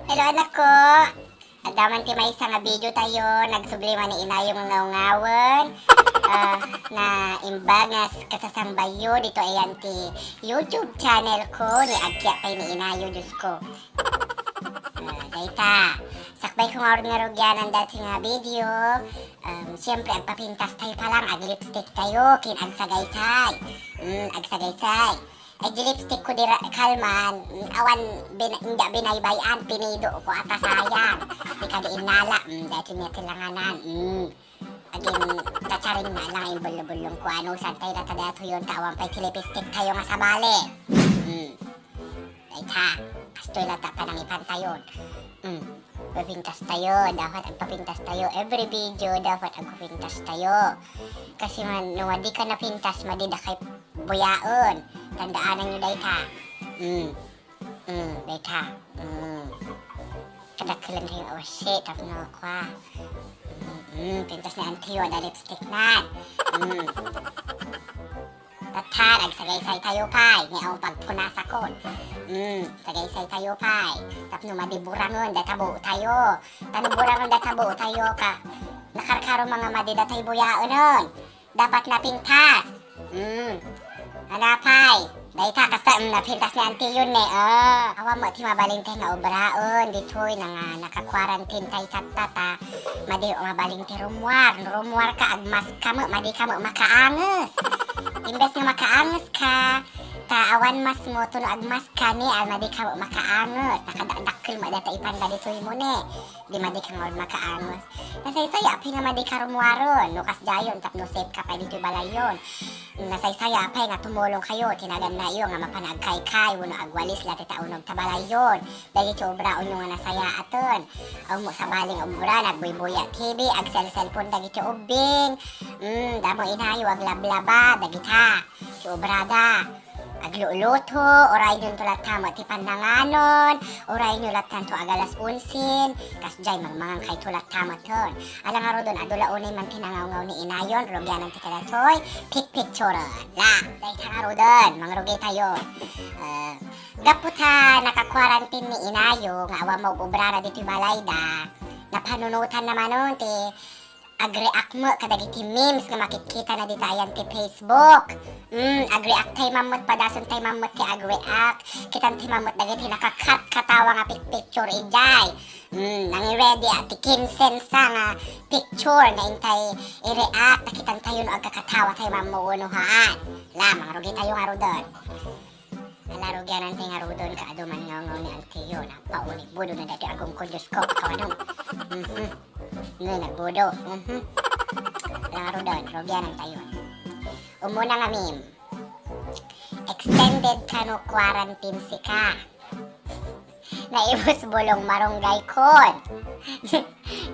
Hello anak ko. Adaman ti may nga video tayo, nagsublima ni ina yung ngawngawon. Na imbangas kasasambayo dito ayan ti YouTube channel ko ni Agya kay ni inayo Diyos ko. Dayta, sakbay ko nga nga rugyanan dati nga video. Siyempre ang papintas tayo pa lang, ag lipstick tayo, kin ag sagaysay. Ag sagaysay. Ay lipstick ko dira kalman, awan hindi binaybayan, pinido ko atasayan. Di ka di inala, dati niya tilanganan. Agin, tatsaring na lang yung bulong-bulong ko. Ano, santay na tadato yun, tawang pa'y tilipistik tayo nga sa bali. Ay ha, kastoy lang tapanangipan tayo. Papintas tayo, dapat agpapintas tayo. Every video, dapat agpapintas tayo. Kasi man, nung di ka napintas, madida kay buyaon. Tandaanan nyo, dayta. Dayta. Kadakkilan kayo, oh shit, tapno ko ha. Pintas ni Antio, ada lipstick na. Tatan, agsagaysay tayo pay. Ngayon pagpunas ako. Sagaysay tayo pay. Tapno madiburangon, databo tayo. Tanuburangon, databo tayo ka. Nakarkaro mga madidatay buyaon nun. Dapat napintas. Anapay. Dayta, kasta napintas ni Auntie yun eh. Awa mo, ti mabaling tayo nga obraon. Dito'y naka-quarantine tayo tatata. Madi o mabaling ti rumwar. Rumwar ka, agmas ka mo. Madi ka mo makaangas. Imbes nga makaangas ka, awan mas mo, tuno agmas ka ni, madi ka mo makaangas. Nakadakil mo, data ipanda dito'y mo ni. Di madi ka nga makaangas. Nasaysaya, apay nga madi ka rumwaron. Lukas dayon, tapno safe ka pa dito'y balayon. Nasaysaya, apay nga tumulong kayo. Tinagan na iyo nga mapanagkay-kay. Wano agwalis lati taunog tabalayon. Dahil ito obraon yung nga nasaya aton. Ang mo sa baling obra, nagbuy-buya TV, ag-cellphone dagit yung ubing. Damo inayo, aglablaba, dagit ha. Ito obrada. Agluluto, oray nyo tulat tamo ti pandanganon, oray nyo latan to agalas unsin, kasjay magmangang kay tulat tamo ton. Alang aro doon, adula unay man tinangaw-ngaw ni inayon, rugyanan ti kadatoy, picturean. La, dahil aro doon, mangrugay tayo. Gaputa, naka-quarantine ni inayo, nga awa mo ubrara dito balayda, napanunutan naman nun ti, ag-react mo, kadagiti memes nga makikita na dito ayan ti Facebook. Ag-react tayo mamot, padason tayo mamot ti ag-react. Kitan ti mamot, dagiti nakakat katawa nga picture ijay. Nangi-ready at ti 15 nga picture na intay i-react. Nakitan tayo no agkakatawa tayo mamuunuhaan. Lamang, rugi tayo nga doon. Alaro gyanan tayo nga doon, kaaduman ngaw ni Antio. Napaunig budo na dati agong ko, Diyos ko, kawanong. Nagbudo. Laro doon, rugyanan tayo. Umuna nga meme. Extended ka no quarantine si ka. Naibos bulong marunggay kon.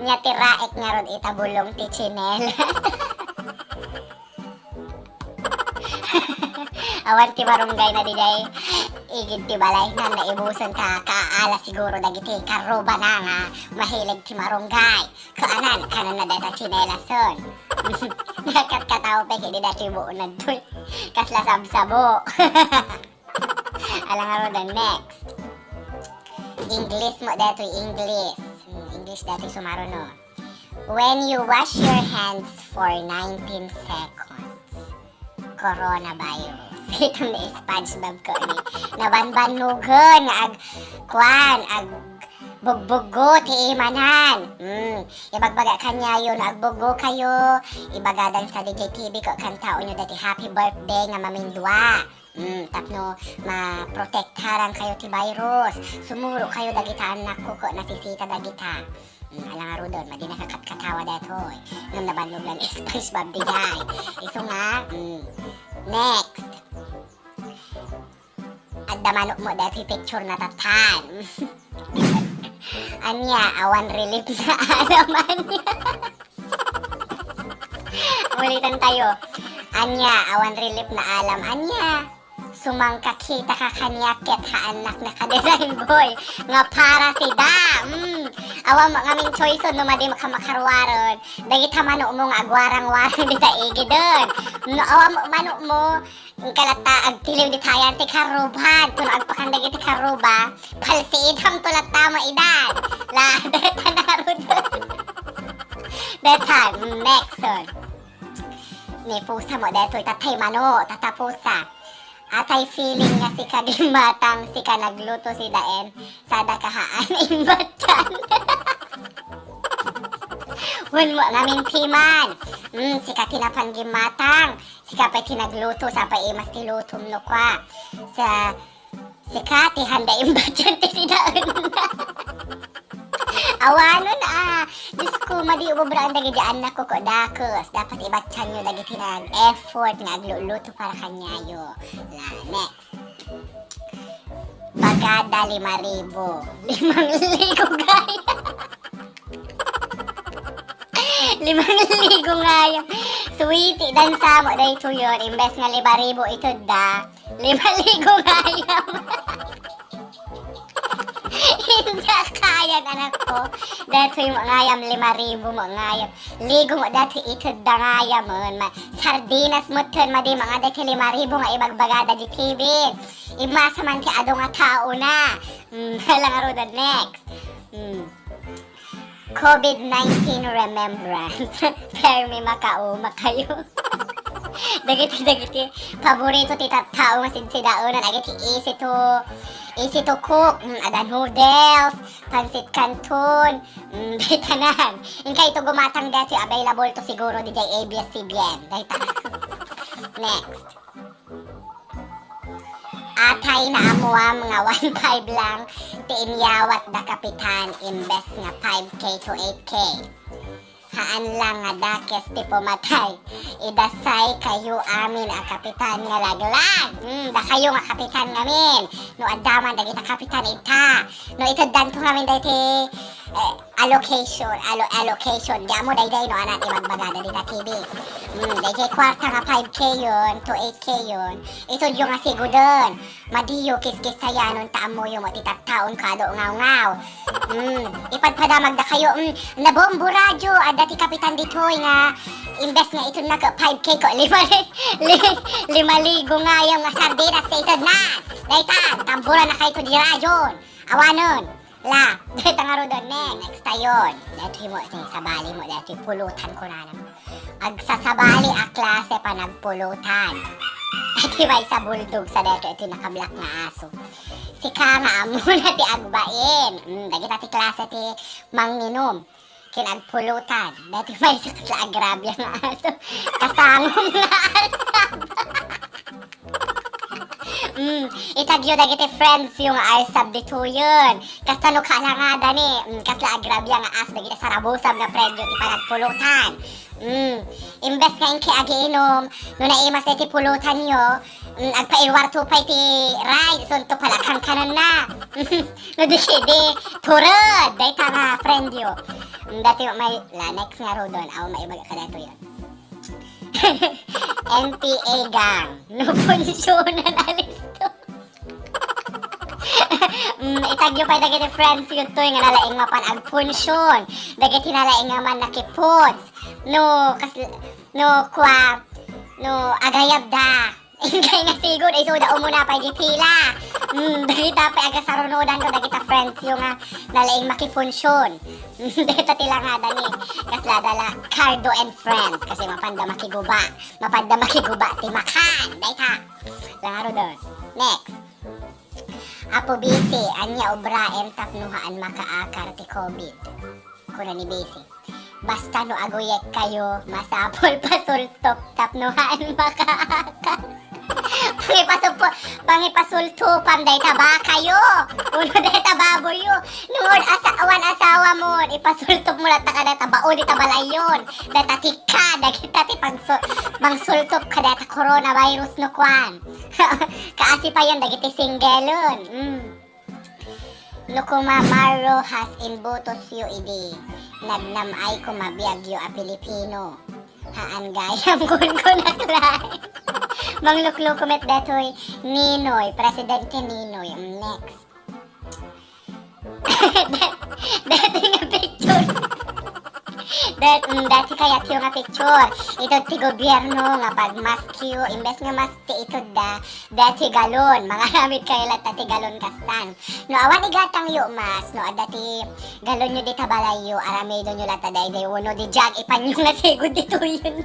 Nya tiraek nga ron itabulong ti chinela. Awan ti marunggay na diday. Igid ti balay na naibusan ka kaala siguro dagiti karoba na nga mahilig ti marunggay. Kaanan kanan na data chinela son. Nakatkataw pa hindi dati buo na doon. Kasla sabsabo. Alang aro the next. English mo dito, English. English dito sumaro no. When you wash your hands for 19 seconds. Coronavirus. Itong na SpongeBob ko ni. Nabanbanugon, ag bugbugo ti imanan. Ibagbaga kanya yun, agbugo kayo. Ibagadan sa DJTV ko kantao nyo dati happy birthday nga mamindwa. Tapno maprotektaran kayo ti virus. Sumuro kayo dagita anak ko nasisita dagita. Alang aro doon, madi nakakatkatawa dato. Nung nabanlog lang SpongeBob digay. Iso nga, next. Agdamanok mo dati picture na tatan. Anya, awan relief na alaman niya. Ulitan tayo. Anya, awan relief na alam. Anya, sumangkakita ka kanyakit ha anak na ka-design boy nga para si da. Awa mo nga ming choice no madi makakarwaron. Dagit hamano mo nga agwarang-warang di ta igi doon. No awa mo mano mo ang kalata agtiliw di tayan ti karuban. Kung agpakang dagit ti karuba, palsiid ang tulat tama idan. La, deta narod. Deta, next one. Ni pusa mo deto'y tatay mano, tatapusa. Atay feeling nga si kadimatang si ka nagluto si daen sada kahaan imbatan. Hun mo namin timan. Si ka tinapan gimatang. Si ka pa'y tinagluto sa pa'y mas tilutom no kwa. Si ka tihanda imbatan ti si daen na. Awanon Diyos ko, madi ubobra ang dagi anak ko dakos. Dapat ibatsan nyo dagi tinag effort nga agluluto para kanyayo. La, next. Bagada 5,000. 5,000 gaya. 5,000 gaya. Sweetie, dan samo dahi to yun. Imbes nga 5,000 ito da. 5,000 gaya. Hindi kaya anak ko. Dato yung ngayam 5,000 mo ngayam. Ligo mo dati ito da ngayam mo. Sardinas mo ton madi mga dati 5,000 nga ibagbagada di TV. Imasa man ti ado nga tao na. Halang aro the next. COVID-19 remembrance. Permi makauma kayo. Dagiti paborito ti tao nga sinsidaunan agiti easy to cook. Ada noodles, pansit canton, bitanan. Inkay ito gumatang dati available to siguro di jay ABS-CBN. Dahita. Next. Atay na amuwa mga 1,500 lang ti inyawat da kapitan imbes nga 5K to 8K. Haan lang nga dakes ti pumatay. Idasay kayo amin a kapitan nga laglag. Da kayo nga kapitan ngamin. No adaman dagita kapitan ita. No ito danto ngamin dati allocation. Di mo dayday no anak ibagbagada dita TV. Dayday kwarta nga 5K yun to 8K yun. Ito yung nga sigudon. Madiyo kis-kis sayanon taamo yung matitataon kado ngaw-ngaw. Ipadpadamag da kayo. Nabombo radyo. Dati kapitan ditoy nga imbes nga ito na 5K ko 5,000 nga yung sardinas sa ito na. Daytan, tambura na kayo di radyon. Awanon. La, dito nga ro doon next tayon. Dito mo, sabali mo, dito pulutan ko na naman. Agsasabali a klase pa nagpulutan. Ito ba sa bulldog sa dito, ito naka-black na aso. Si ka nga amo na ti agbain. Dagita ti klase ti manginom. Kinagpulutan. Dito ba sa kasagrabya nga aso. Kasangom nga aso. Itagyo dagiti friends yung arsab dito yun. Kasta no kalangada ni. Kasla agrabya nga as dagiti sarabusab nga friend yun ipanagpulutan. Imbes nga inki agiinom no naimas iti pulutan yo. Agpairwar tupay ti ride. Sunto pala kang kanan na. No di turod. Dayta nga friend yo. Dati may next nga ro doon. Aw maibaga ka dito yun. NPA gang. No punsyonan alis to. Itagyo pa dagiti friends yun to nga nalaing mapan ag punsyon. Dagiti nalaing nga man nakipots. No agayab da. Ingay nga sigod ay suda umuna pa di pila. Dagita pa aga sarunodan ko dagita friends yung nga nalaing makipunsyon. Dito tila nga dani. Kasla dala Cardo and Friends kasi mapanda makiguba ti makan. Dayta. Langaro doon. Next. Apo busy anya obra tapnuhaan makaakar ti COVID. Kuna ni busy. Basta no aguyek kayo masapol pasultop tapnuhaan makaakar. Pangipasultupan day taba kayo. Uno day tababoy yo. Nungod asawa mo. Ipasultup mo lata ka day tabao di tabalayon. Day tatika. Dagita ti pangsultup ka day ta coronavirus no kwan. Kaasi pa yun dagiti singgelon. No kumamaro has imbutos yu idi. Nagnamay kumabiyag yu a Pilipino. Haan gayam kun naklay. Mangluklukumet datoy Ninoy, Presidente Ninoy. Next. Dati nga picture. Dati kaya tiyo nga picture. Ito ti gobyerno nga pag maskyo. Imbes nga mas ti ito dati galon. Mga ramit kayo lahat ti galon kastan. No, awan igatang yu mas. No, dati galon nyo di tabalayo. Aramido nyo lahat day day uno di jag. Ipan nyo nga sigod dito yun.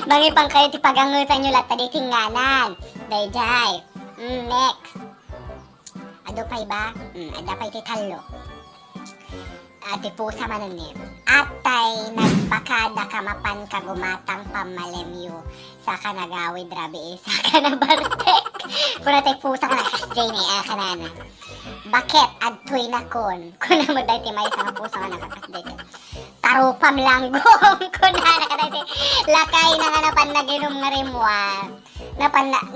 Mangipang kayo ti pagangutan nyo lahat di tinganan. Day day. Next. Adupay ba? Adapay ti talo. Ati pusa manunim. Atay nagpakada kamapan kagumatang pamalemyo sa kanagawid rabi sa kanabartek. Kung natay pusa ka na kasjay na kanana. Bakit adtoy na kon? Kung mo dahil may isang pusa ka nakakasjay ka. Tarupam langgong. Kung na lakay na nga napan naginom nga rimwa.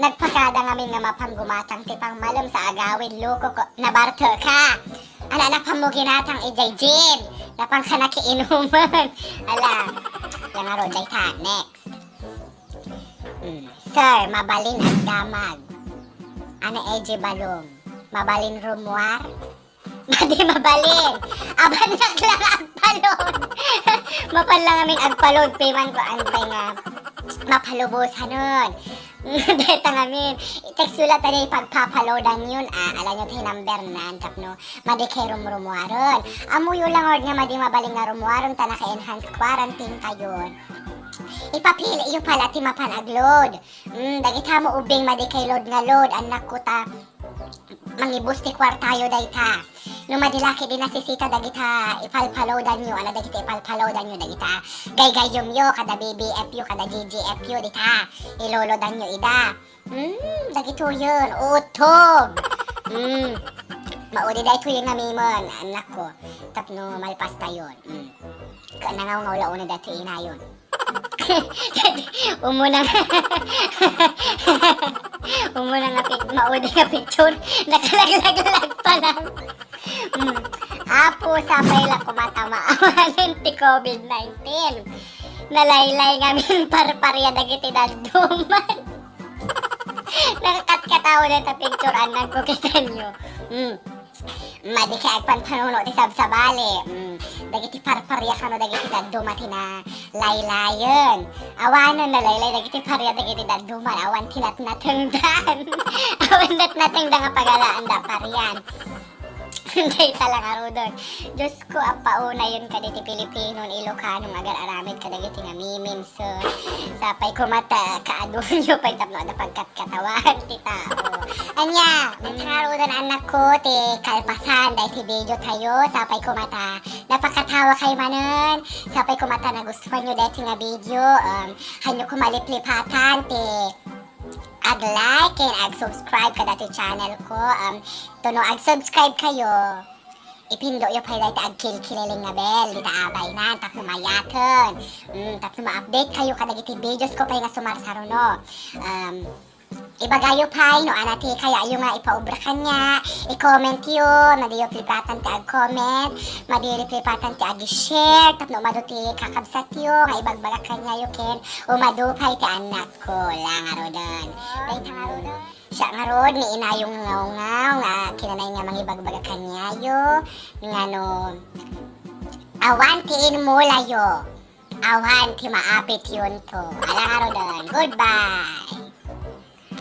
Nagpakada ngamin nga mapanggumatang tipang malam sa agawid loko ko. Nabarter ka. Ala, napamo ginatang ijay-jib. Napang ka nakiinuman. Ala, lang aro, jay ta. Next. Sir, mabalin ang damag. Ano eji balong? Mabalin rumwar? Madi mabalin. Aban lang agpalon. Mapan lang aming agpalon. Piman ko antay nga mapalubusan nun. Deta ngamin, text ulat tadi pagpapaloadan yun, alam nyo tayo number na, no? Madi kay rumwaron. Amuyo lang or nga madi mabaling nga rumwaron, ta naka-enhanced quarantine kayon. Ipapili yung pala ti mapanagload. Dagita mo ubing madi kay load nga load, anak ko ta, mangibus ti kwartayo day ta. No madilaki din nasisita dagita ipalpaloadan nyo, ano dagita ipalpaloadan nyo, dagita gaygayom yo, kada BBF yo, kada GGF yo, dita ilolodan nyo ida. Dagito yun, utog. Maudi da ito yung namimon, anak ko. Tapno malpasta yun. Nangaw nga ula-una dati ina yun. Umuna nga maudi nga picture, nakalaglag pa lang. Apo sapay lang kumatama awanin ti COVID-19. Nalaylay ngamin parparya dagiti dalduman. Nakakat-katawa na ta picture anak ko kita nyo. Madi kaya agpanpanuno ti sabsabali. Dagiti parparya kano dagiti dadumati na laylayon. Awanon na laylay dagiti parya dagiti daduman. Awan tilat natengdan. Awan natengdan nga pagalaan da paryan. Hindi talang aro doon. Diyos ko, apauna yun ka diti Pilipino, Ilocano, agar-aramid ka dagiti nga mimim. So, sapay kumata, kaadun nyo pa itapno na pagkat-katawan, ti tao. Anya, nagtangaro doon anak ko, ti kalpasan, dahil ti video tayo, sapay kumata, napakatawa kayo manon, sapay kumata, nagustuhan nyo dahil nga video, hanyo kumaliplipatan, ti ag-like and ag-subscribe ka dati channel ko. Tuno ag-subscribe kayo. Ipindo yung pala ito ag-kill-kililing nga bell. Dita abay na. Tapos mayaton. Tapos ma-update kayo kada iti videos ko pa yung sumarsaro no. Ibagayo pa no anati kaya yung nga ipaubra kanya i-comment yun madiyo flipatan ti ag-comment madiyo flipatan ti ag-share tapno maduti kakabsat yun nga ibagbaga kanya yun ken umadupay ti anak ko lang aro doon dahil tangaro doon siya nga ron ni ina yung ngaw-ngaw nga kinanay nga mangibagbaga kanya yun nga no awan tiin mo layo awan ti maapit yun to alang aro doon goodbye.